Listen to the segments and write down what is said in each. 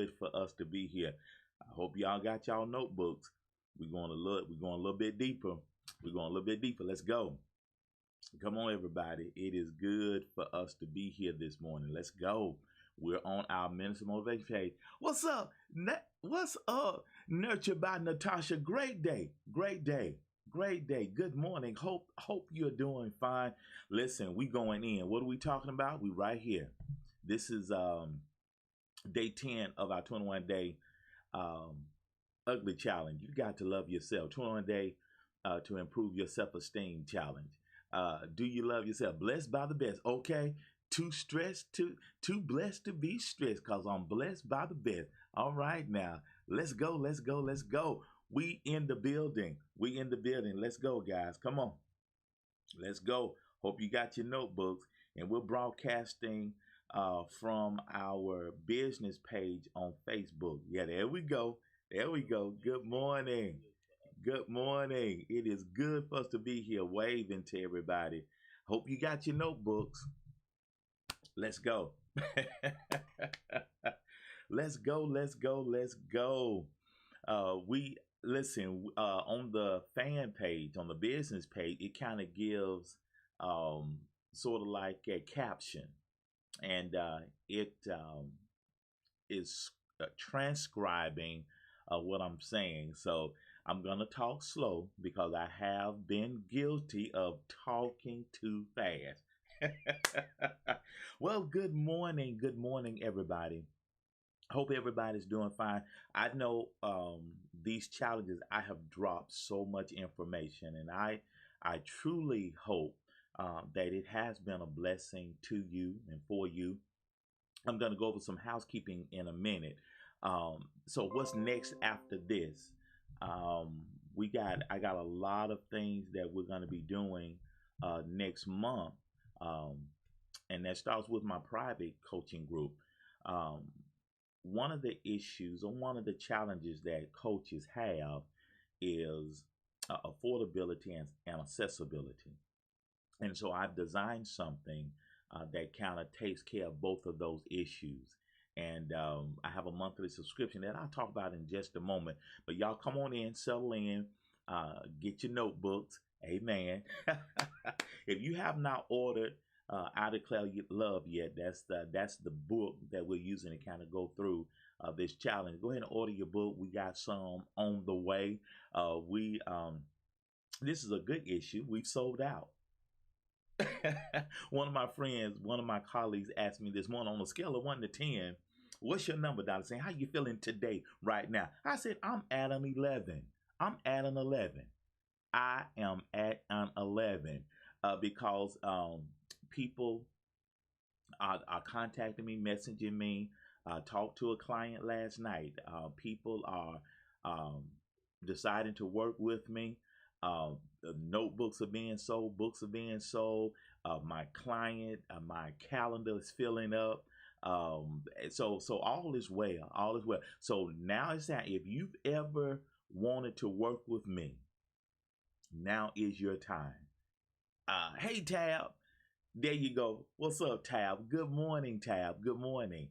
good for us to be here. I hope y'all got y'all notebooks. We're going a little bit deeper. We're going a little bit deeper. Let's go. Come on, everybody. It is good for us to be here this morning. Let's go. We're on our Minister Motivation page. What's up? What's up? Nurtured by Natasha. Great day. Great day. Great day. Good morning. Hope you're doing fine. Listen, we going in. What are we talking about? We right here. This is day 10 of our 21-day ugly challenge. You got to love yourself. 21-day to improve your self-esteem challenge. Do you love yourself? Blessed by the best. Okay. Too blessed to be stressed, because I'm blessed by the best. All right, now let's go. We in the building. Let's go, guys. Come on. Let's go. Hope you got your notebooks, and we're broadcasting from our business page on Facebook. Yeah, there we go. Good morning. Good morning. It is good for us to be here, waving to everybody. Hope you got your notebooks. Let's go. Let's go. We listen on the fan page, on the business page, it kind of gives sort of like a caption, and it is transcribing what I'm saying. So I'm going to talk slow because I have been guilty of talking too fast. Well, good morning, everybody. Hope everybody's doing fine. I know these challenges, I have dropped so much information, and I truly hope that it has been a blessing to you and for you. I'm going to go over some housekeeping in a minute. So what's next after this? I got a lot of things that we're going to be doing next month. And that starts with my private coaching group. One of the issues or one of the challenges that coaches have is affordability and accessibility. And so I've designed something that kind of takes care of both of those issues. And I have a monthly subscription that I'll talk about in just a moment. But y'all come on in, settle in, get your notebooks. Amen. If you have not ordered I Declare Love yet, that's the book that we're using to kind of go through this challenge. Go ahead and order your book. We got some on the way. This is a good issue. We've sold out. One of my colleagues asked me this morning, on a scale of 1 to 10, what's your number, Dr. Saying, how you feeling today, right now? I said, I'm at an 11. I am at an 11 because people are contacting me, messaging me. Talked to a client last night. People are deciding to work with me. Notebooks are being sold, books are being sold. My my calendar is filling up. So all is well, So now it's that if you've ever wanted to work with me, now is your time. Hey, Tab. There you go. What's up, Tab? Good morning, Tab. Good morning.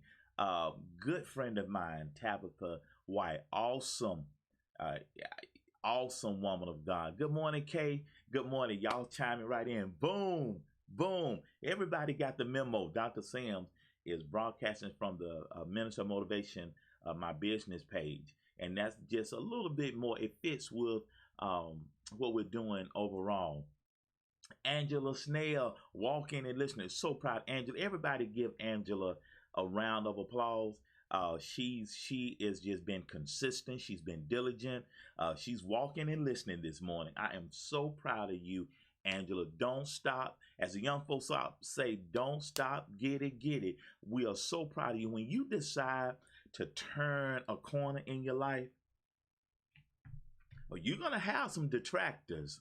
Good friend of mine, Tabitha White. Awesome. Awesome woman of God. Good morning, Kay. Good morning. Y'all chiming right in. Boom. Boom. Everybody got the memo. Dr. Sims is broadcasting from the Minister Motivation, my business page. And that's just a little bit more. It fits with what we're doing overall. Angela Snell, walking and listening. So proud, Angela. Everybody give Angela a round of applause. She has just been consistent. She's been diligent. She's walking and listening this morning. I am so proud of you, Angela. Don't stop. As the young folks say, don't stop. Get it. We are so proud of you. When you decide to turn a corner in your life, well, you're going to have some detractors.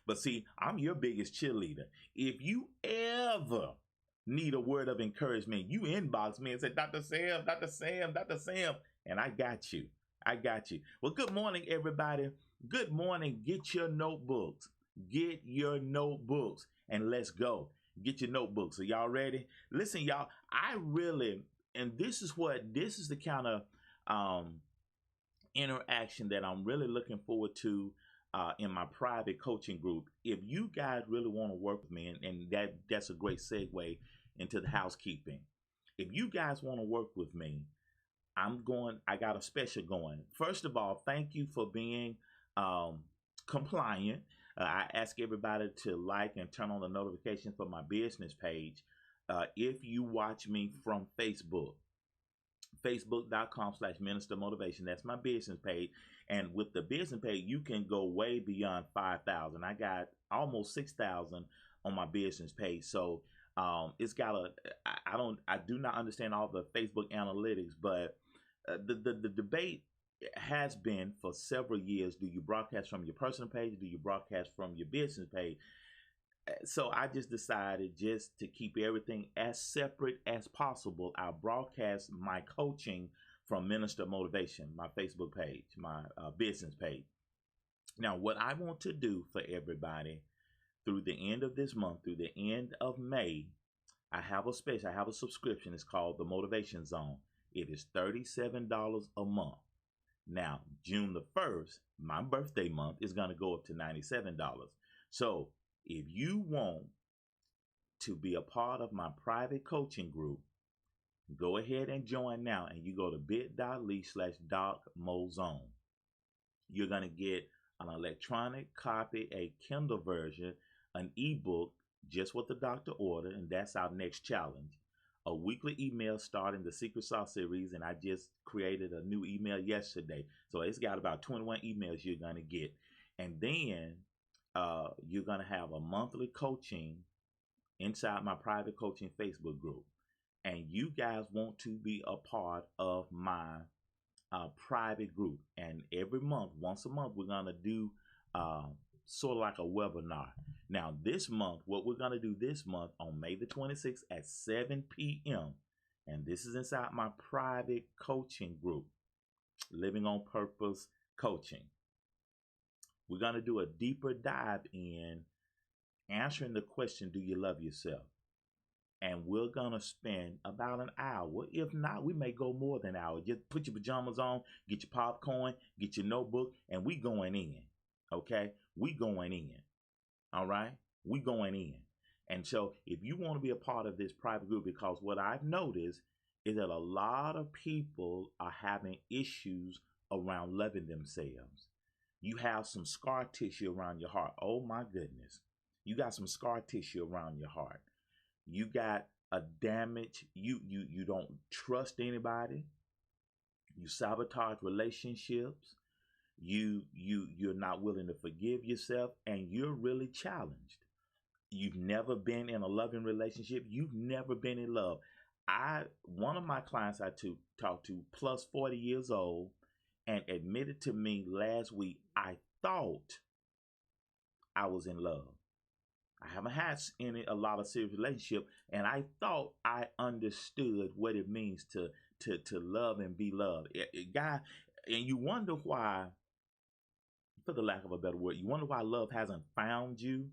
But see, I'm your biggest cheerleader. If you ever need a word of encouragement, you inbox me and say, Dr. Sam, and I got you. Well, good morning, everybody. Good morning. Get your notebooks, and let's go. Get your notebooks. Are y'all ready? Listen, y'all, I really And this is the kind of um, interaction that I'm really looking forward to in my private coaching group. If you guys really want to work with me, and that's a great segue into the housekeeping. If you guys want to work with me, I got a special going. First of all, thank you for being um, compliant. I ask everybody to like and turn on the notifications for my business page. If you watch me from Facebook, facebook.com/minister motivation. That's my business page. And with the business page, you can go way beyond 5,000. I got almost 6,000 on my business page. So it's got I do not understand all the Facebook analytics, but the debate has been for several years. Do you broadcast from your personal page? Do you broadcast from your business page? So I just decided just to keep everything as separate as possible. I broadcast my coaching from Minister Motivation, my Facebook page, my business page. Now, what I want to do for everybody through the end of this month, through the end of May, I have a special, I have a subscription. It's called the Motivation Zone. It is $37 a month. Now, June the 1st, my birthday month, is going to go up to $97. So if you want to be a part of my private coaching group, go ahead and join now, and you go to bit.ly/DocMoZone. You're going to get an electronic copy, a Kindle version, an ebook, just what the doctor ordered, and that's our next challenge. A weekly email starting the Secret Sauce series, and I just created a new email yesterday. So it's got about 21 emails you're going to get. And then you're going to have a monthly coaching inside my private coaching Facebook group. And you guys want to be a part of my private group. And every month, once a month, we're going to do sort of like a webinar. Now, this month, what we're going to do this month on May the 26th at 7 p.m., and this is inside my private coaching group, Living on Purpose Coaching. We're going to do a deeper dive in answering the question, do you love yourself? And we're going to spend about an hour. If not, we may go more than an hour. Just put your pajamas on, get your popcorn, get your notebook, and we going in. Okay? We going in. All right? We going in. And so if you want to be a part of this private group, because what I've noticed is that a lot of people are having issues around loving themselves. You have some scar tissue around your heart. Oh my goodness. You got some scar tissue around your heart. You got a damage. You don't trust anybody. You sabotage relationships. You're not willing to forgive yourself, and you're really challenged. You've never been in a loving relationship. You've never been in love. One of my clients I talked to, plus 40 years old, and admitted to me last week, I thought I was in love. I haven't had a lot of serious relationship, and I thought I understood what it means to love and be loved. And you wonder why, for the lack of a better word, you wonder why love hasn't found you.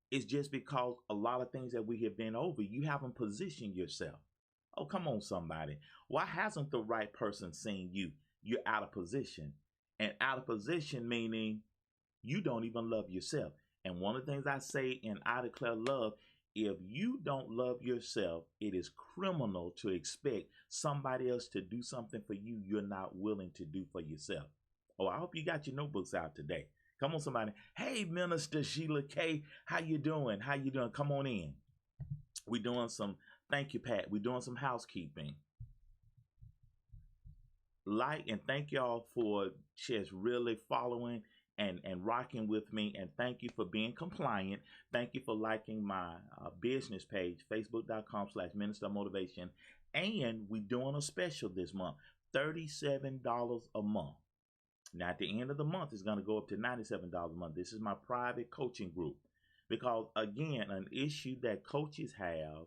It's just because a lot of things that we have been over, you haven't positioned yourself. Oh, come on, somebody. Why hasn't the right person seen you? You're out of position. And out of position meaning you don't even love yourself. And one of the things I say in I Declare Love, if you don't love yourself, it is criminal to expect somebody else to do something for you you're not willing to do for yourself. Oh, I hope you got your notebooks out today. Come on, somebody. Hey, Minister Sheila K., how you doing? How you doing? Come on in. We're doing some, thank you, Pat. We're doing some housekeeping. Like and thank y'all for just really following and rocking with me, and thank you for being compliant. Thank you for liking my business page, facebook.com/minister motivation. And we're doing a special this month, $37 a month. Now at the end of the month, it's going to go up to $97 a month. This is my private coaching group, because again, an issue that coaches have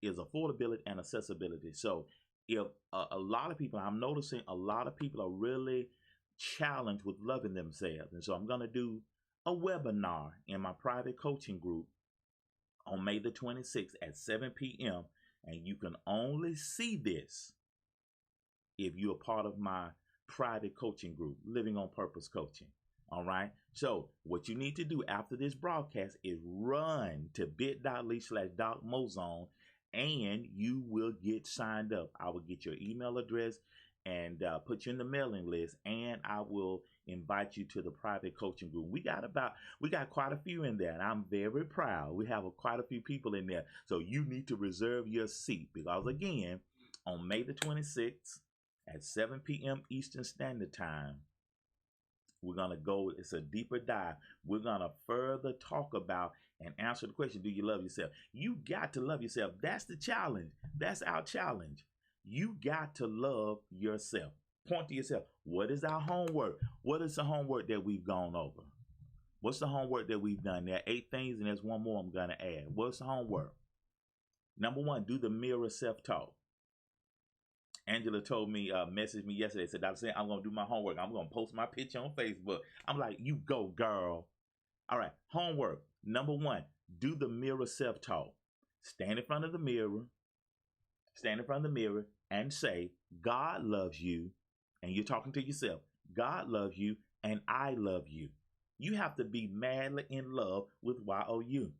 is affordability and accessibility. So if a lot of people, I'm noticing a lot of people are really challenged with loving themselves. And so I'm going to do a webinar in my private coaching group on May the 26th at 7 p.m. And you can only see this if you're a part of my private coaching group, Living on Purpose Coaching. All right. So what you need to do after this broadcast is run to bit.ly/DocMozone and you will get signed up. I will get your email address and put you in the mailing list, and I will invite you to the private coaching group. We got quite a few in there, and I'm very proud. We have quite a few people in there. So you need to reserve your seat, because again, on May the 26th at 7 p.m. Eastern Standard Time, we're going to go, it's a deeper dive. We're going to further talk about and answer the question, do you love yourself? You got to love yourself. That's the challenge. That's our challenge. You got to love yourself. Point to yourself. What is our homework? What is the homework that we've gone over? What's the homework that we've done? There are 8 things, and there's one more I'm going to add. What's the homework? Number 1, do the mirror self-talk. Angela told me, messaged me yesterday, said, Dr. Sam, I'm going to do my homework. I'm going to post my picture on Facebook. I'm like, you go, girl. All right, homework. Number 1, do the mirror self-talk. Stand in front of the mirror. Stand in front of the mirror and say, God loves you. And you're talking to yourself. God loves you and I love you. You have to be madly in love with YOU.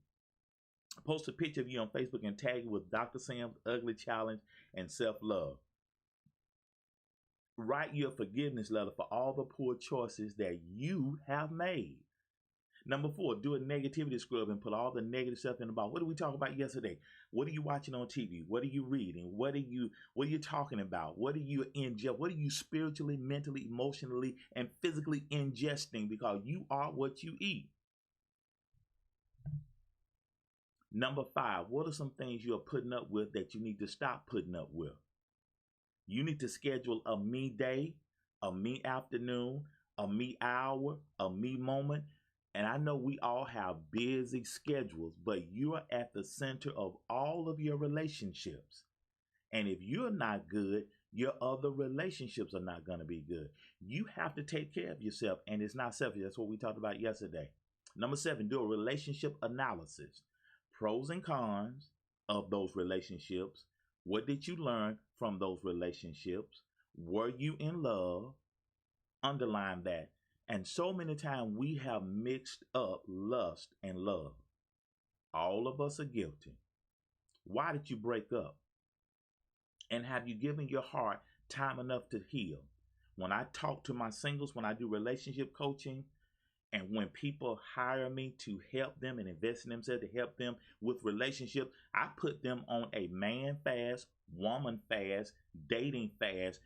Post a picture of you on Facebook and tag it with Dr. Sam's Ugly Challenge and self-love. Write your forgiveness letter for all the poor choices that you have made. Number 4, do a negativity scrub and put all the negative stuff in the box. What did we talk about yesterday? What are you watching on TV? What are you reading? What are you talking about? What are you ingest? What are you spiritually, mentally, emotionally, and physically ingesting? Because you are what you eat. Number 5, what are some things you are putting up with that you need to stop putting up with? You need to schedule a me day, a me afternoon, a me hour, a me moment. And I know we all have busy schedules, but you are at the center of all of your relationships. And if you're not good, your other relationships are not going to be good. You have to take care of yourself, and it's not selfish. That's what we talked about yesterday. Number 7, do a relationship analysis. Pros and cons of those relationships. What did you learn from those relationships? Were you in love? Underline that. And so many times we have mixed up lust and love. All of us are guilty. Why did you break up? And have you given your heart time enough to heal? When I talk to my singles, when I do relationship coaching, and when people hire me to help them and invest in themselves to help them with relationships, I put them on a man fast, woman fast, dating fast.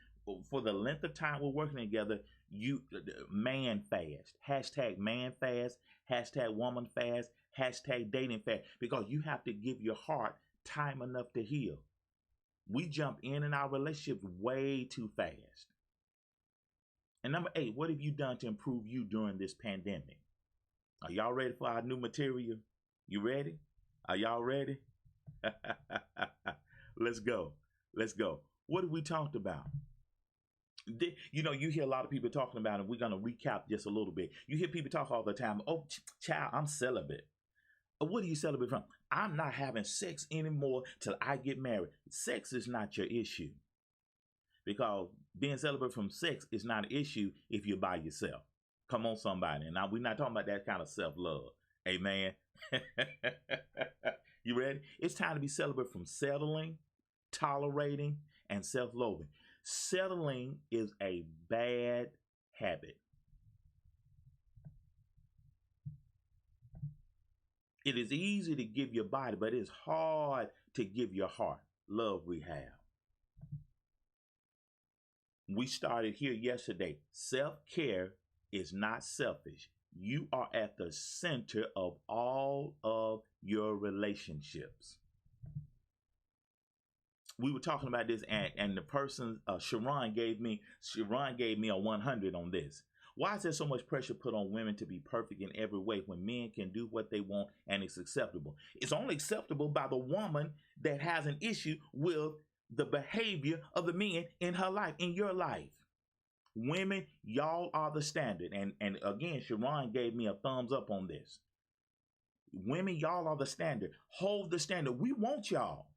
For the length of time we're working together, you man fast, hashtag man fast, hashtag woman fast, hashtag dating fast, because you have to give your heart time enough to heal. We jump in our relationships way too fast. And number 8, what have you done to improve you during this pandemic? Are y'all ready for our new material? You ready? Are y'all ready? Let's go. Let's go. What have we talked about? You know, you hear a lot of people talking about, and we're going to recap just a little bit. You hear people talk all the time. Oh, child, I'm celibate. What do you celebrate from? I'm not having sex anymore till I get married. Sex is not your issue. Because being celibate from sex is not an issue if you're by yourself. Come on, somebody. And now we're not talking about that kind of self-love. Amen. You ready? It's time to be celibate from settling, tolerating, and self-loathing. Settling is a bad habit. It is easy to give your body, but it's hard to give your heart. Love rehab. We started here yesterday. Self-care is not selfish. You are at the center of all of your relationships. We were talking about this, and the person, Sharon gave me a 100 on this. Why is there so much pressure put on women to be perfect in every way when men can do what they want and it's acceptable? It's only acceptable by the woman that has an issue with the behavior of the men in her life, in your life. Women, y'all are the standard. And again, Sharon gave me a thumbs up on this. Women, y'all are the standard. Hold the standard. We want y'all.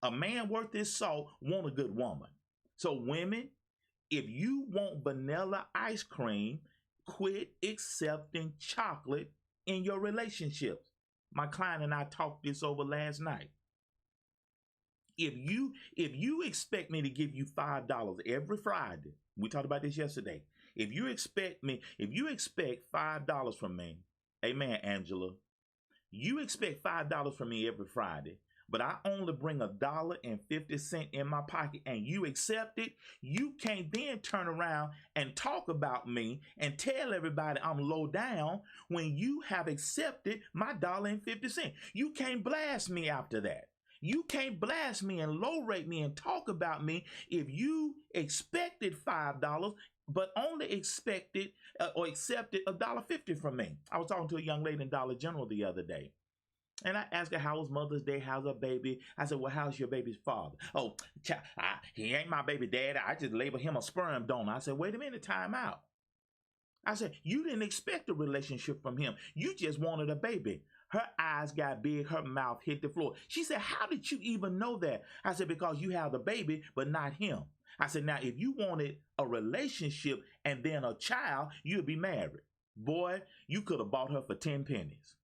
A man worth his salt want a good woman. So women, if you want vanilla ice cream, quit accepting chocolate in your relationships. My client and I talked this over last night. If you expect me to give you $5 every Friday, we talked about this yesterday. If you expect $5 from me, amen, Angela, you expect $5 from me every Friday, but I only bring $1.50 in my pocket and you accept it, you can't then turn around and talk about me and tell everybody I'm low down when you have accepted my $1.50. You can't blast me after that. You can't blast me and low rate me and talk about me if you expected $5 but only expected or accepted $1.50 from me. I was talking to a young lady in Dollar General the other day. And I asked her, how was Mother's Day? How's her baby? I said, well, how's your baby's father? Oh, he ain't my baby daddy. I just label him a sperm donor. I said, wait a minute, time out. I said, you didn't expect a relationship from him. You just wanted a baby. Her eyes got big. Her mouth hit the floor. She said, how did you even know that? I said, because you have the baby, but not him. I said, now, if you wanted a relationship and then a child, you'd be married. Boy, you could have bought her for 10 pennies.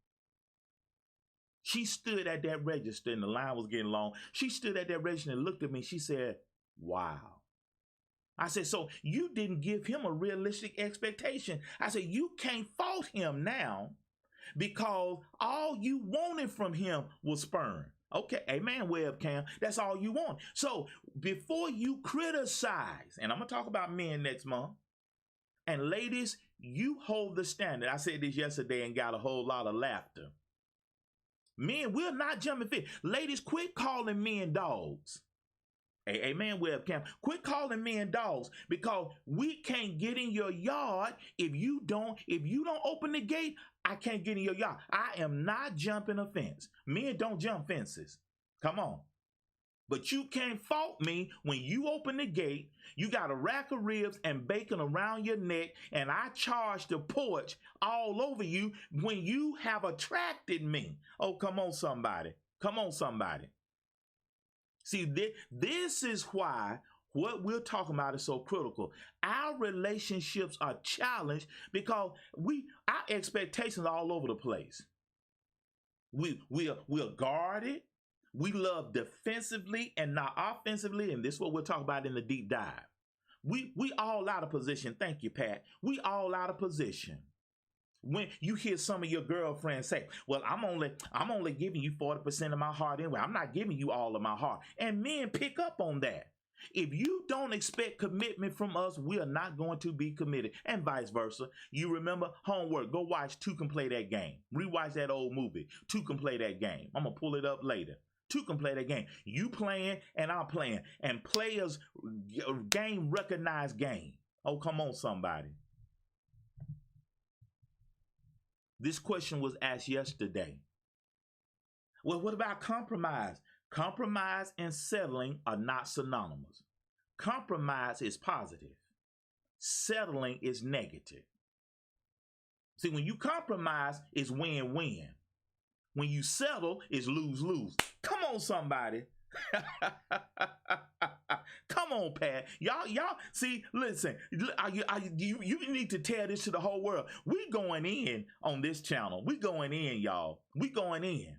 She stood at that register and the line was getting long. She stood at that register and looked at me. She said, wow. I said, so you didn't give him a realistic expectation. I said, you can't fault him now because all you wanted from him was sperm. Okay, amen, webcam. That's all you want. So before you criticize, and I'm going to talk about men next month, and ladies, you hold the standard. I said this yesterday and got a whole lot of laughter. Men will not jump in fish. Ladies, quit calling men dogs. Amen, webcam. Quit calling men dogs because we can't get in your yard if you don't open the gate. I can't get in your yard. I am not jumping a fence. Men don't jump fences. Come on. But you can't fault me when you open the gate, you got a rack of ribs and bacon around your neck, and I charge the porch all over you when you have attracted me. Oh, come on, somebody. Come on, somebody. See, this is why what we're talking about is so critical. Our relationships are challenged because our expectations are all over the place. We're guarded. We love defensively and not offensively, and this is what we'll talk about in the deep dive. We all out of position. Thank you, Pat. We all out of position. When you hear some of your girlfriends say, well, I'm only giving you 40% of my heart anyway. I'm not giving you all of my heart. And men pick up on that. If you don't expect commitment from us, we are not going to be committed, and vice versa. You remember homework. Go watch Two Can Play That Game. Rewatch that old movie. Two Can Play That Game. I'm going to pull it up later. Two can play that game. You playing and I'm playing. And players game recognize game. Oh, come on, somebody. This question was asked yesterday. Well, what about compromise? Compromise and settling are not synonymous. Compromise is positive. Settling is negative. See, when you compromise, it's win-win. When you settle, it's lose-lose. Come on, somebody. Come on, Pat. Y'all, see, listen, you need to tell this to the whole world. We going in on this channel. We going in, y'all. We going in.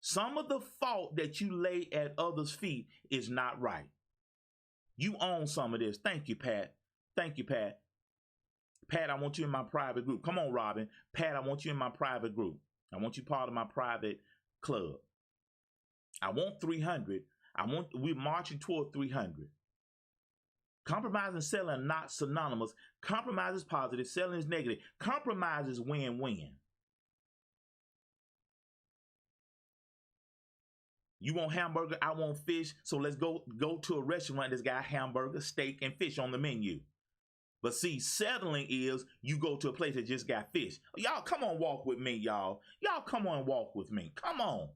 Some of the fault that you lay at others' feet is not right. You own some of this. Thank you, Pat. Thank you, Pat. Pat, I want you in my private group. Come on, Robin. Pat, I want you in my private group. I want you part of my private club. I want 300. We're marching toward 300. Compromise and selling are not synonymous. Compromise is positive. Selling is negative. Compromise is win-win. You want hamburger, I want fish, so let's go to a restaurant that's got hamburger, steak, and fish on the menu. But see, settling is you go to a place that just got fish. Y'all, come on, walk with me, y'all. Y'all, come on, walk with me. Come on.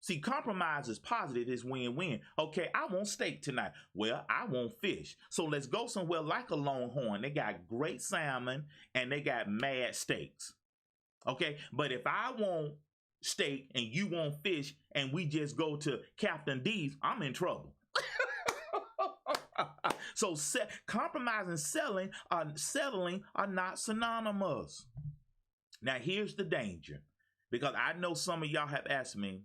See, compromise is positive. It's win-win. Okay, I want steak tonight. Well, I want fish. So let's go somewhere like a Longhorn. They got great salmon and they got mad steaks. Okay, but if I want steak and you want fish and we just go to Captain D's, I'm in trouble. So compromise and settling are not synonymous. Now here's the danger, because I know some of y'all have asked me.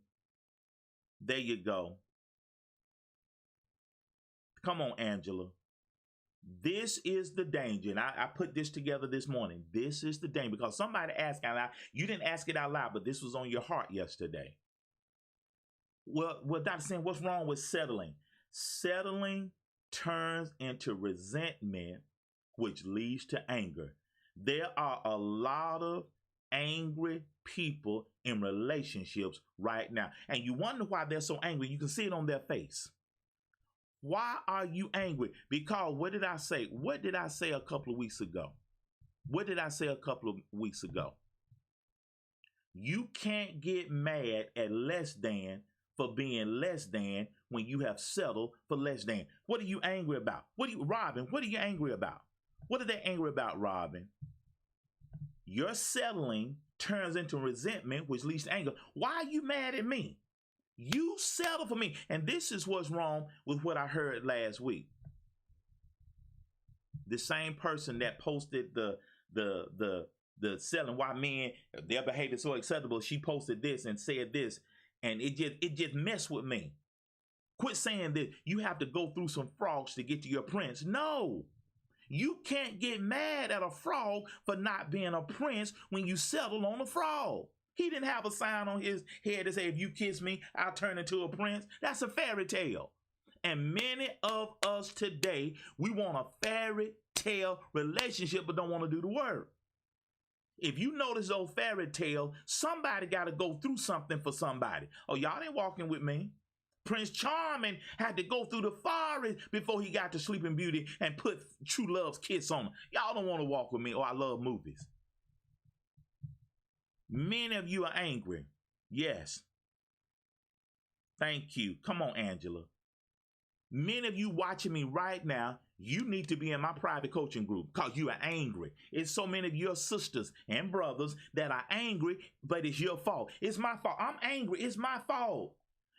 There you go. Come on, Angela. This is the danger. And I put this together this morning. This is the danger, because somebody asked out loud. You didn't ask it out loud, but this was on your heart yesterday. Well, Dr. saying, what's wrong with settling? Settling turns into resentment, which leads to anger. There are a lot of angry people in relationships right now. And you wonder why they're so angry. You can see it on their face. Why are you angry? Because what did I say? What did I say a couple of weeks ago? What did I say a couple of weeks ago? You can't get mad at less than for being less than when you have settled for less than. What are you angry about? Robin, what are you angry about? What are they angry about, Robin? Your settling turns into resentment, which leads to anger. Why are you mad at me? You settle for me. And this is what's wrong with what I heard last week. The same person that posted the selling, why men, their behavior is so acceptable, she posted this and said this, and it just messed with me. Quit saying that you have to go through some frogs to get to your prince. No. You can't get mad at a frog for not being a prince when you settle on a frog. He didn't have a sign on his head that say, if you kiss me, I'll turn into a prince. That's a fairy tale. And many of us today, we want a fairy tale relationship but don't want to do the work. If you notice those fairy tale, somebody got to go through something for somebody. Oh, y'all ain't walking with me. Prince Charming had to go through the forest before he got to Sleeping Beauty and put true love's kiss on him. Y'all don't want to walk with me. Oh, I love movies. Many of you are angry. Yes. Thank you. Come on, Angela. Many of you watching me right now, you need to be in my private coaching group because you are angry. It's so many of your sisters and brothers that are angry, but it's your fault. It's my fault. I'm angry. It's my fault.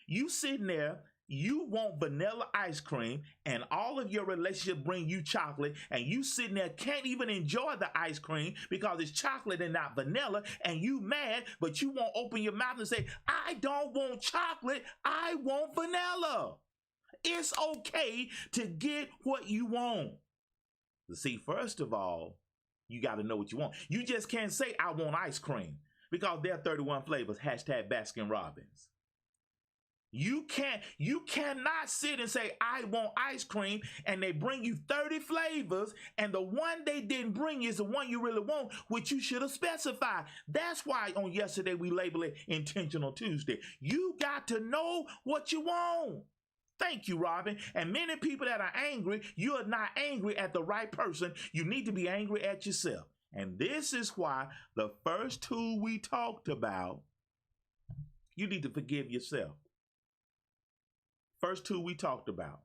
You sitting there, you want vanilla ice cream, and all of your relationship bring you chocolate, and you sitting there can't even enjoy the ice cream because it's chocolate and not vanilla, and you mad, but you won't open your mouth and say, I don't want chocolate, I want vanilla. It's okay to get what you want. See, first of all, you got to know what you want. You just can't say, I want ice cream, because there are 31 flavors, hashtag Baskin Robbins. You cannot sit and say, I want ice cream, and they bring you 30 flavors, and the one they didn't bring is the one you really want, which you should have specified. That's why on yesterday we label it Intentional Tuesday. You got to know what you want. Thank you, Robin. And many people that are angry, you are not angry at the right person. You need to be angry at yourself. And this is why the first two we talked about, you need to forgive yourself. First two we talked about.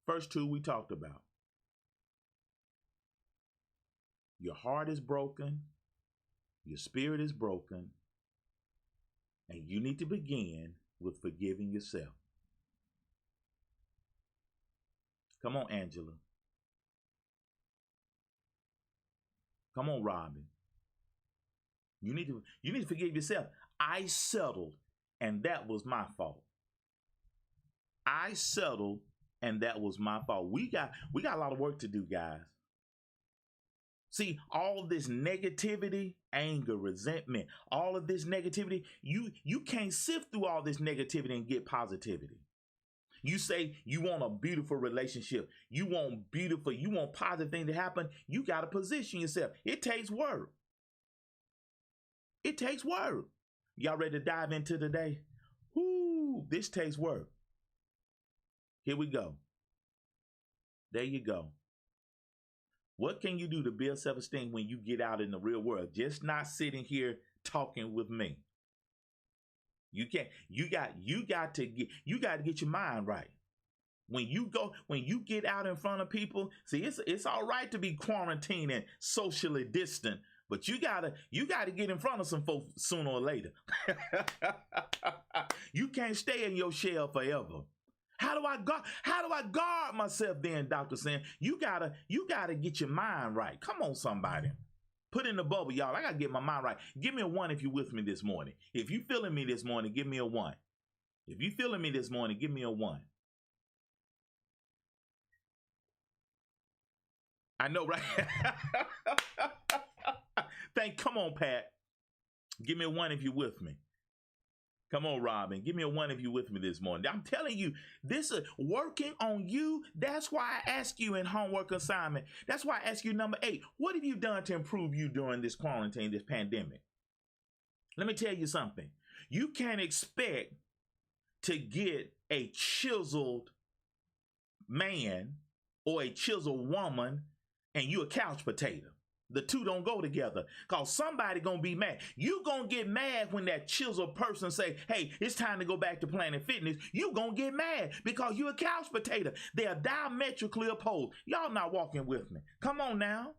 First two we talked about. Your heart is broken. Your spirit is broken. And you need to begin with forgiving yourself. Come on, Angela. Come on, Robin. You need to forgive yourself. I settled, and that was my fault. I settled, and that was my fault. We got a lot of work to do, guys. See, all this negativity, anger, resentment, all of this negativity, you can't sift through all this negativity and get positivity. You say you want a beautiful relationship. You want positive things to happen. You got to position yourself. It takes work. It takes work. Y'all ready to dive into today? Whoo, this takes work. Here we go. There you go. What can you do to build self-esteem when you get out in the real world? Just not sitting here talking with me. You got to get your mind right. When you get out in front of people, see, it's all right to be quarantined and socially distant, but you gotta get in front of some folks sooner or later. You can't stay in your shell forever. How do I guard myself then, Dr. Sam? You gotta get your mind right. Come on, somebody. Put in the bubble, y'all. I gotta get my mind right. Give me a 1 if you're with me this morning. If you feeling me this morning, give me a 1. If you feeling me this morning, give me a 1. I know, right? Come on, Pat. Give me a 1 if you're with me. Come on, Robin. Give me a 1 if you're with me this morning. I'm telling you, this is working on you. That's why I ask you in homework assignment. That's why I ask you number 8. What have you done to improve you during this quarantine, this pandemic? Let me tell you something. You can't expect to get a chiseled man or a chiseled woman and you a couch potato. The two don't go together, because somebody gonna be mad. You gonna get mad when that chiseled person say, hey, it's time to go back to Planet Fitness. You gonna get mad because you a couch potato. They are diametrically opposed. Y'all not walking with me. Come on now.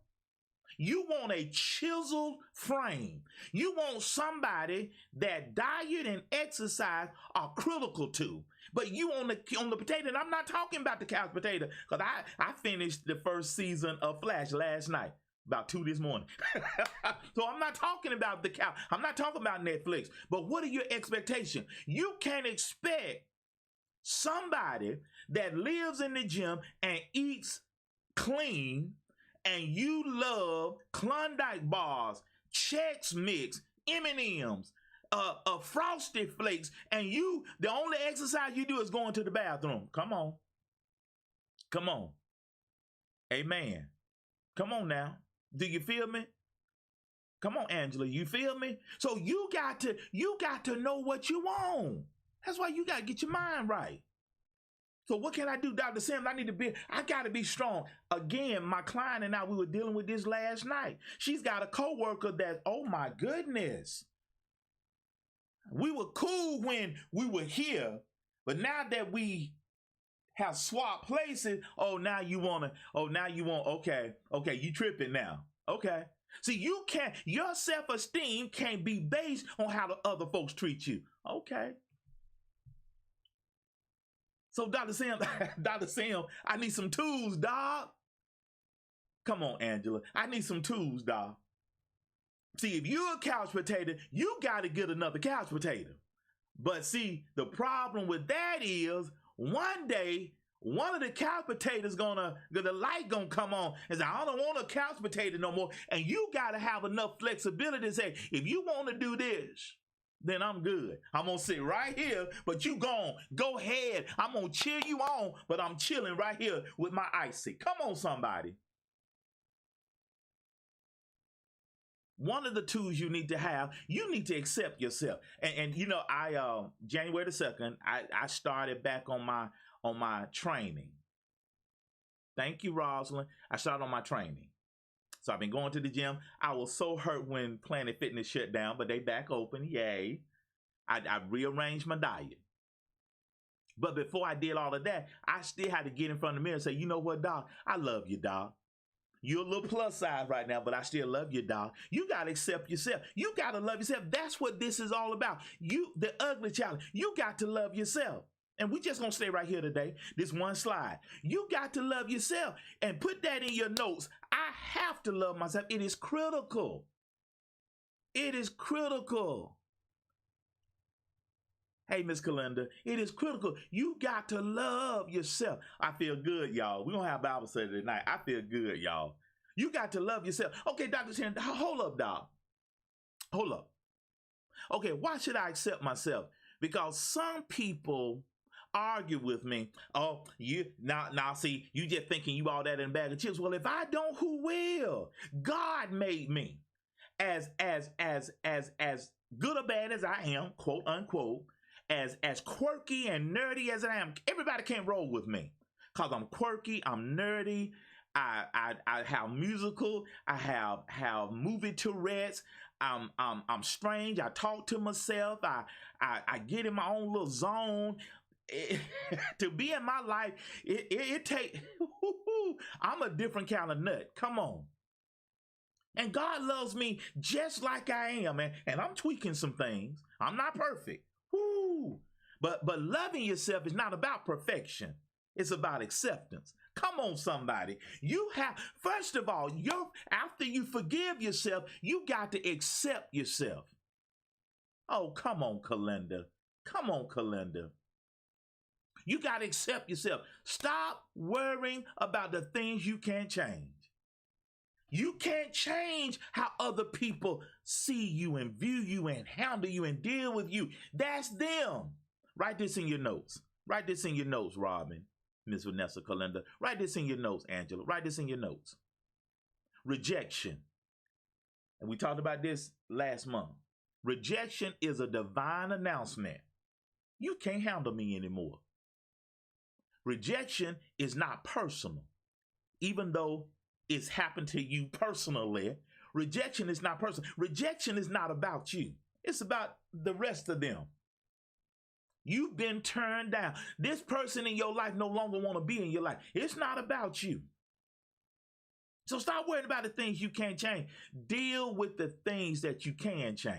You want a chiseled frame. You want somebody that diet and exercise are critical to. But you on the potato, and I'm not talking about the couch potato, because I finished the first season of Flash last night. About 2 this morning. So I'm not talking about the couch. I'm not talking about Netflix. But what are your expectations? You can't expect somebody that lives in the gym and eats clean, and you love Klondike bars, Chex Mix, M&M's, Frosted Flakes, and the only exercise you do is going to the bathroom. Come on. Come on. Amen. Come on now. Do you feel me? Come on, Angela. You feel me? So you got to know what you want. That's why you got to get your mind right. So what can I do, Dr. Sam? I got to be strong. Again, my client and I, we were dealing with this last night. She's got a coworker that, oh my goodness. We were cool when we were here, but now that we have swapped places, okay, you tripping now. Okay. See, your self-esteem can't be based on how the other folks treat you. Okay. So Dr. Sam, I need some tools, dog. Come on, Angela. I need some tools, dog. See, if you're a couch potato, you got to get another couch potato. But see, the problem with that is, one day, one of the couch potatoes the light gonna come on and say, I don't want a couch potato no more. And you gotta have enough flexibility to say, if you want to do this, then I'm good. I'm gonna sit right here, but you go ahead. I'm gonna cheer you on, but I'm chilling right here with my icy. Come on, somebody. One of the tools you need to have, you need to accept yourself. And you know, January the 2nd, I started back on my training. Thank you, Rosalind. I started on my training. So I've been going to the gym. I was so hurt when Planet Fitness shut down, but they back open. Yay. I rearranged my diet. But before I did all of that, I still had to get in front of the mirror and say, you know what, dog? I love you, dog. You're a little plus size right now, but I still love you, dog. You got to accept yourself. You got to love yourself. That's what this is all about. The ugly challenge. You got to love yourself. And we just going to stay right here today. This one slide. You got to love yourself. And put that in your notes. I have to love myself. It is critical. It is critical. Hey, Miss Kalinda, it is critical. You got to love yourself. I feel good, y'all. We're going to have Bible study tonight. I feel good, y'all. You got to love yourself. Okay, Dr. Shannon, hold up, dog. Hold up. Okay, why should I accept myself? Because some people argue with me. Oh, see, you just thinking you all that in a bag of chips. Well, if I don't, who will? God made me as good or bad as I am, quote unquote, as quirky and nerdy as I am. Everybody can't roll with me because I'm quirky, I'm nerdy, I have musical, I have movie Tourette's, I'm strange, I talk to myself, I get in my own little zone. to be in my life, it take, I'm a different kind of nut. Come on. And God loves me just like I am, and I'm tweaking some things. I'm not perfect. Woo. But loving yourself is not about perfection. It's about acceptance. Come on, somebody. You have, first of all, after you forgive yourself, you got to accept yourself. Oh, come on, Kalinda. Come on, Kalinda. You got to accept yourself. Stop worrying about the things you can't change. You can't change how other people see you and view you and handle you and deal with you. That's them. Write this in your notes. Write this in your notes, Robin, Miss Vanessa, Kalinda. Write this in your notes, Angela. Write this in your notes. Rejection. And we talked about this last month. Rejection is a divine announcement. You can't handle me anymore. Rejection is not personal. Even though it's happened to you personally, rejection is not personal. Rejection is not about you. It's about the rest of them. You've been turned down. This person in your life no longer want to be in your life. It's not about you. So stop worrying about the things you can't change. Deal with the things that you can change.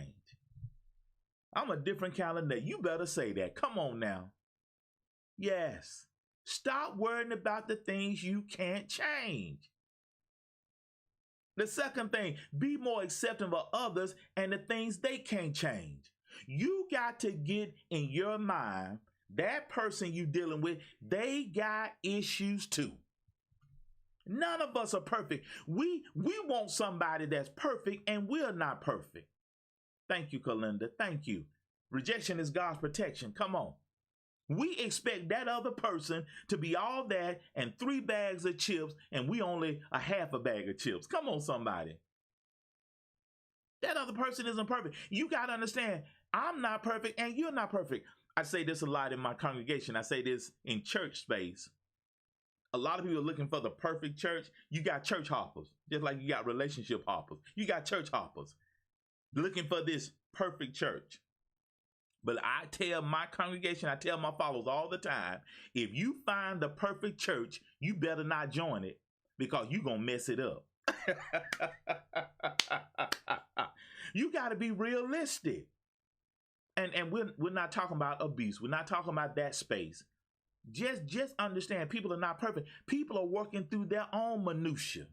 I'm a different kind of nut. You better say that. Come on now. Yes. Stop worrying about the things you can't change. The second thing, be more accepting of others and the things they can't change. You got to get in your mind, that person you dealing with, they got issues too. None of us are perfect. We want somebody that's perfect, and we're not perfect. Thank you, Kalinda. Thank you. Rejection is God's protection. Come on. We expect that other person to be all that and 3 bags of chips, and we only a half a bag of chips. Come on, somebody. That other person isn't perfect. You got to understand, I'm not perfect and you're not perfect. I say this a lot in my congregation. I say this in church space. A lot of people are looking for the perfect church. You got church hoppers, just like you got relationship hoppers. You got church hoppers looking for this perfect church. But I tell my congregation, I tell my followers all the time, if you find the perfect church, you better not join it because you're going to mess it up. You got to be realistic. And we're not talking about abuse. We're not talking about that space. Just understand, people are not perfect. People are working through their own minutia.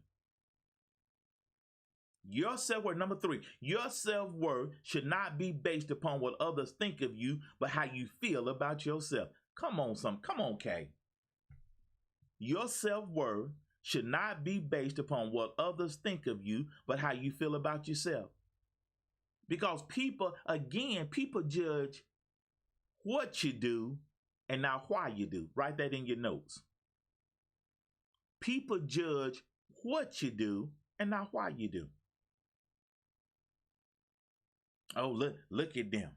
Your self-worth, number 3, your self-worth should not be based upon what others think of you, but how you feel about yourself. Come on, Kay. Your self-worth should not be based upon what others think of you, but how you feel about yourself. Because people judge what you do and not why you do. Write that in your notes. People judge what you do and not why you do. Oh, look at them.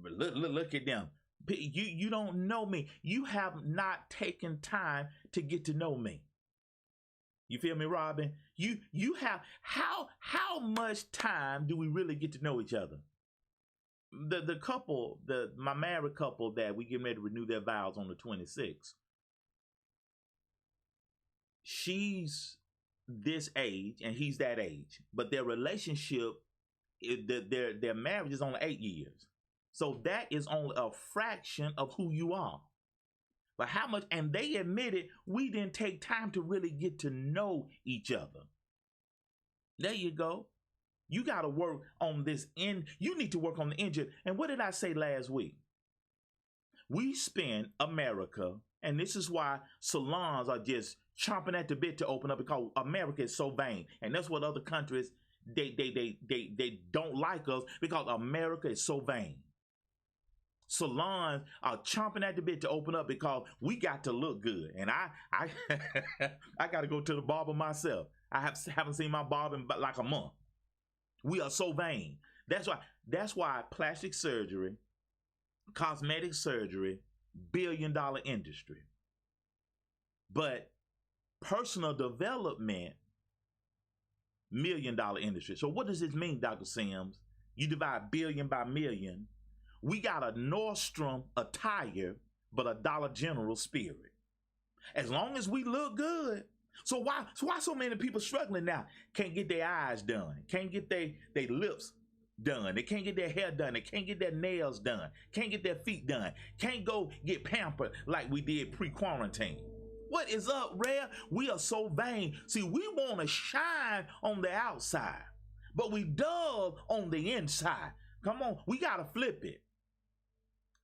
Look at them. You don't know me. You have not taken time to get to know me. You feel me, Robin? You have, how much time do we really get to know each other? The couple, my married couple that we get ready to renew their vows on the 26th. She's this age and he's that age, but their relationship, their marriage is only 8 years. So that is only a fraction of who you are. But how much, and they admitted we didn't take time to really get to know each other. There you go. You got to work on this end. You need to work on the engine. And what did I say last week? We spend America, and this is why salons are just chomping at the bit to open up, because America is so vain. And that's what other countries, they don't like us, because America is so vain. Salons are chomping at the bit to open up because we got to look good. And I I got to go to the barber myself. I haven't seen my barber in like a month. We are so vain. That's why plastic surgery, cosmetic surgery, billion-dollar industry. But personal development, million-dollar industry. So what does this mean, Dr. Sims? You divide billion by million. We got a Nordstrom attire but a Dollar General spirit. As long as we look good. So why so many people struggling now? Can't get their eyes done. Can't get their lips done. They can't get their hair done. They can't get their nails done. Can't get their feet done. Can't go get pampered like we did pre-quarantine. What is up, Rare? We are so vain. See, we want to shine on the outside, but we dull on the inside. Come on, we got to flip it.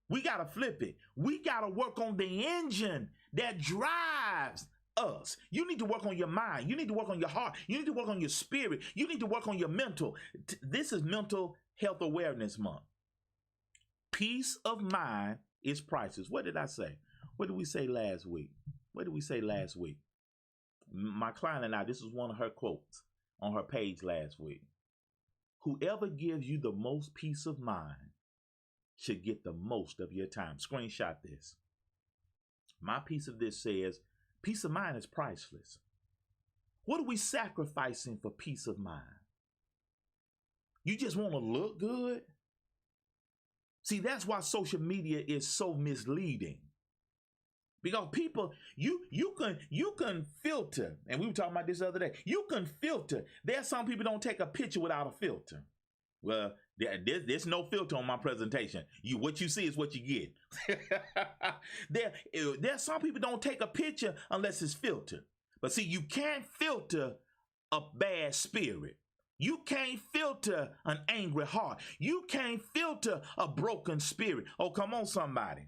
We got to flip it. We got to work on the engine that drives us. You need to work on your mind. You need to work on your heart. You need to work on your spirit. You need to work on your mental. This is Mental Health Awareness Month. Peace of mind is priceless. What did I say? What did we say last week? What did we say last week? My client and I, this is one of her quotes on her page last week. Whoever gives you the most peace of mind should get the most of your time. Screenshot this. My piece of this says, peace of mind is priceless. What are we sacrificing for peace of mind? You just want to look good? See, that's why social media is so misleading. Because people, you can filter, and we were talking about this the other day. You can filter. There's some people don't take a picture without a filter. Well, there's no filter on my presentation. What you see is what you get. There's some people don't take a picture unless it's filtered. But see, you can't filter a bad spirit. You can't filter an angry heart. You can't filter a broken spirit. Oh, come on, somebody.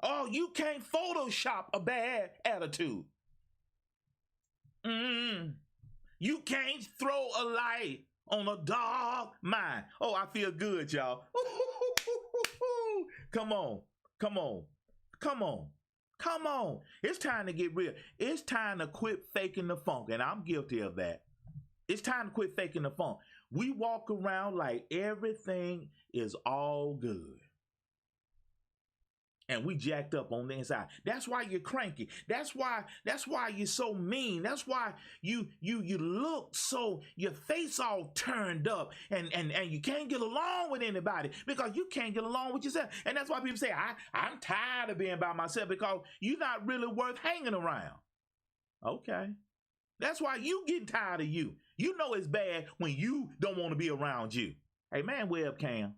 Oh, you can't Photoshop a bad attitude. You can't throw a light on a dark mind. Oh, I feel good, y'all. Come on, come on, come on, come on. It's time to get real. It's time to quit faking the funk, and I'm guilty of that. It's time to quit faking the funk. We walk around like everything is all good. And we jacked up on the inside. That's why you're cranky. That's why you're so mean. That's why you look so, your face all turned up and you can't get along with anybody because you can't get along with yourself. And that's why people say, I'm tired of being by myself because you're not really worth hanging around. Okay. That's why you getting tired of you. You know it's bad when you don't want to be around you. Hey man, webcam.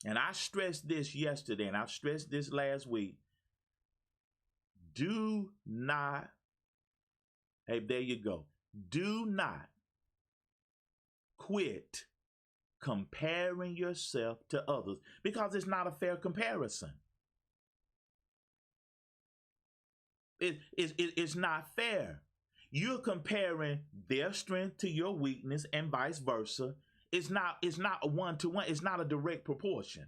And I stressed this yesterday, and I've stressed this last week. Do not, hey, there you go. Do not quit comparing yourself to others because it's not a fair comparison. It's not fair. You're comparing their strength to your weakness and vice versa. It's not a one-to-one. It's not a direct proportion.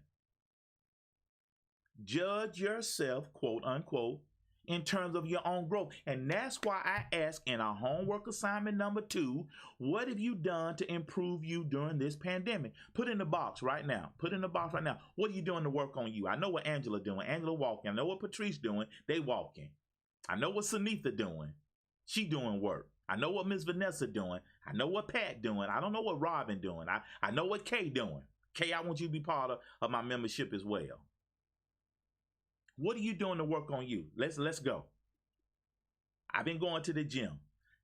Judge yourself, quote unquote, in terms of your own growth. And that's why I ask in our homework assignment number 2, what have you done to improve you during this pandemic? Put in the box right now. Put in the box right now. What are you doing to work on you? I know what Angela doing. Angela walking. I know what Patrice doing. They walking. I know what Sunitha doing. She doing work. I know what Miss Vanessa doing. I know what Pat doing. I don't know what Robin doing. I know what Kay doing. Kay, I want you to be part of my membership as well. What are you doing to work on you? Let's go. I've been going to the gym.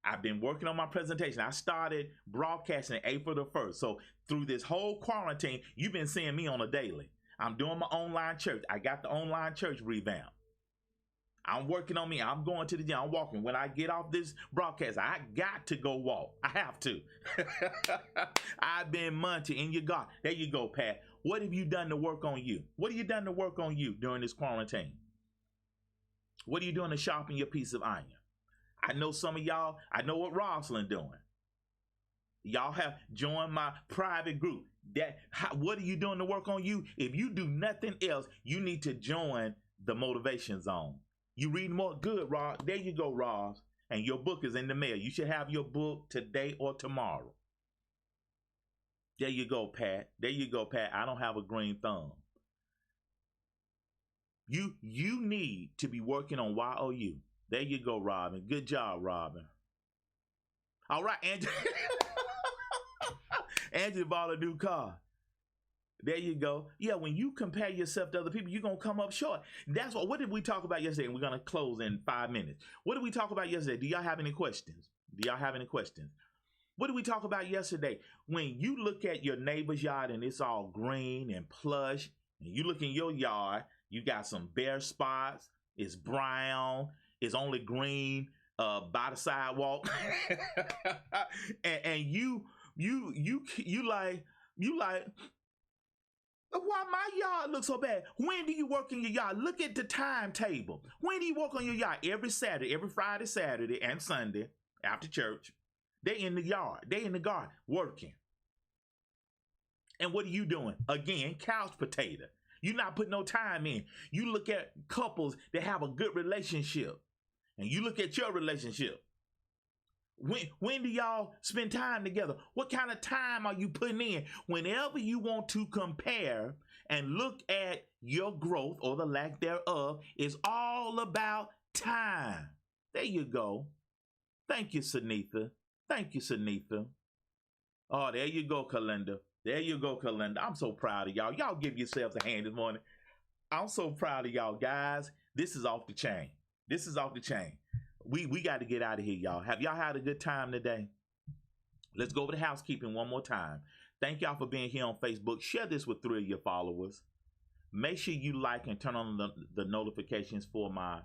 I've been working on my presentation. I started broadcasting April the 1st. So through this whole quarantine, you've been seeing me on a daily. I'm doing my online church. I got the online church revamped. I'm working on me. I'm going to the gym. I'm walking. When I get off this broadcast, I got to go walk. I have to. I've been munching in your garden. There you go, Pat. What have you done to work on you? What have you done to work on you during this quarantine? What are you doing to sharpen your piece of iron? I know some of y'all, I know what Rosalind doing. Y'all have joined my private group. What are you doing to work on you? If you do nothing else, you need to join the Motivation Zone. You read more? Good, Ross. There you go, Ross. And your book is in the mail. You should have your book today or tomorrow. There you go, Pat. There you go, Pat. I don't have a green thumb. You need to be working on YOU. There you go, Robin. Good job, Robin. All right, Angela. Angela bought a new car. There you go. Yeah, when you compare yourself to other people, you're going to come up short. That's what did we talk about yesterday? And we're going to close in 5 minutes. What did we talk about yesterday? Do y'all have any questions? Do y'all have any questions? What did we talk about yesterday? When you look at your neighbor's yard and it's all green and plush, and you look in your yard, you got some bare spots, it's brown, it's only green by the sidewalk. and you like, why my yard looks so bad? When do you work in your yard? Look at the timetable. When do you work on your yard? Every Saturday, every Friday, Saturday, and Sunday after church. They in the yard. They in the garden working. And what are you doing? Again, couch potato. You're not putting no time in. You look at couples that have a good relationship, and you look at your relationship. When do y'all spend time together? What kind of time are you putting in? Whenever you want to compare and look at your growth or the lack thereof, it's all about time. There you go. Thank you, Sunitha. Thank you, Sunitha. Oh, there you go, Kalinda. There you go, Kalinda. I'm so proud of y'all. Y'all give yourselves a hand this morning. I'm so proud of y'all, guys. This is off the chain. This is off the chain. We got to get out of here, y'all. Have y'all had a good time today? Let's go over to housekeeping one more time. Thank y'all for being here on Facebook. Share this with 3 of your followers. Make sure you like and turn on the notifications for my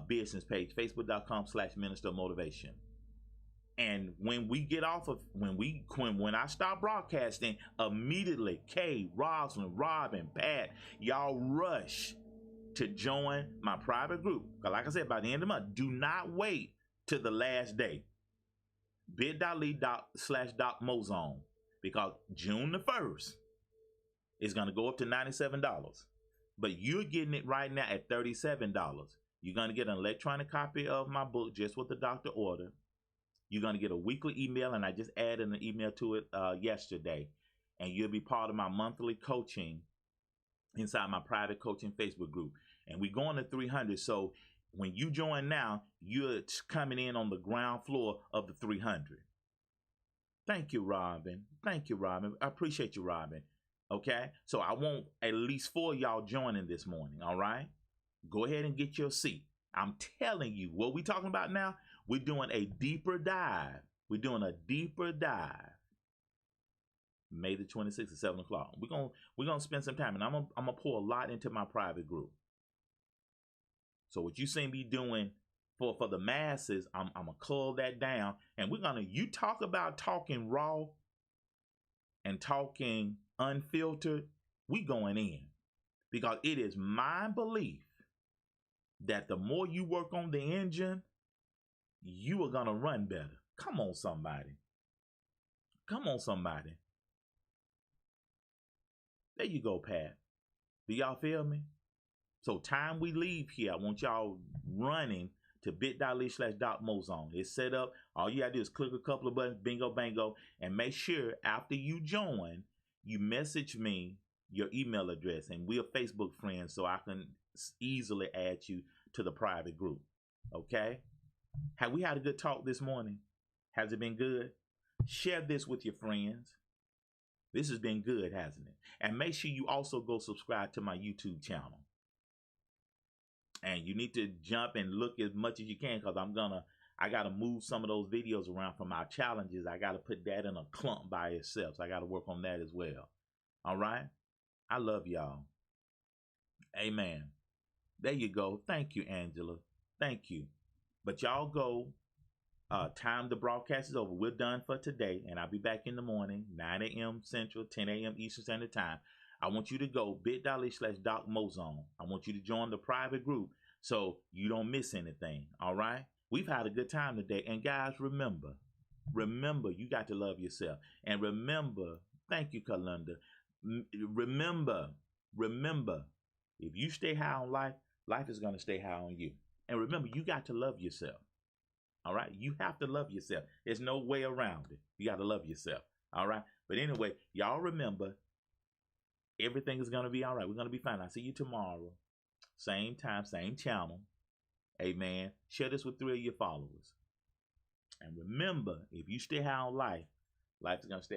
business page, facebook.com/Minister of Motivation. And when we get off of, when I start broadcasting, immediately, Kay, Rosalind, Robin, Pat, y'all rush to join my private group. Because like I said, by the end of the month, do not wait till the last day. bit.ly/DocMozone. Because June the 1st is going to go up to $97. But you're getting it right now at $37. You're going to get an electronic copy of my book, just what the doctor ordered. You're going to get a weekly email, and I just added an email to it yesterday. And you'll be part of my monthly coaching inside my private coaching Facebook group. And we're going to 300. So when you join now, you're coming in on the ground floor of the 300. Thank you, Robin. Thank you, Robin. I appreciate you, Robin. Okay? So I want at least 4 of y'all joining this morning, all right? Go ahead and get your seat. I'm telling you, what we talking about now, we're doing a deeper dive. We're doing a deeper dive. May the 26th at 7 o'clock. We're gonna spend some time, and I'm gonna pour a lot into my private group. So what you see me doing for the masses, I'm gonna cull that down, and you talk about talking raw and talking unfiltered, we going in. Because it is my belief that the more you work on the engine, you are gonna run better. Come on, somebody. Come on, somebody. There you go, Pat. Do y'all feel me? So time we leave here, I want y'all running to bit.ly/DocMozone. It's set up. All you gotta do is click a couple of buttons, bingo, bango, and make sure after you join, you message me your email address, and we're Facebook friends, so I can easily add you to the private group. Okay? Have we had a good talk this morning? Has it been good? Share this with your friends. This has been good, hasn't it? And make sure you also go subscribe to my YouTube channel. And you need to jump and look as much as you can, because I got to move some of those videos around from our challenges. I got to put that in a clump by itself. So I got to work on that as well. All right? I love y'all. Amen. There you go. Thank you, Angela. Thank you. But y'all go. Time the broadcast is over. We're done for today, and I'll be back in the morning, 9 a.m. Central, 10 a.m. Eastern Standard Time. I want you to go bit.ly/DocMozone. I want you to join the private group so you don't miss anything. All right? We've had a good time today, and guys, remember, you got to love yourself. And remember, thank you, Kalinda. Remember, if you stay high on life, life is going to stay high on you. And remember, you got to love yourself. All right? You have to love yourself. There's no way around it. You got to love yourself. All right? But anyway, y'all remember, everything is going to be all right. We're going to be fine. I'll see you tomorrow. Same time, same channel. Amen. Share this with 3 of your followers. And remember, if you stay high on life, life is going to stay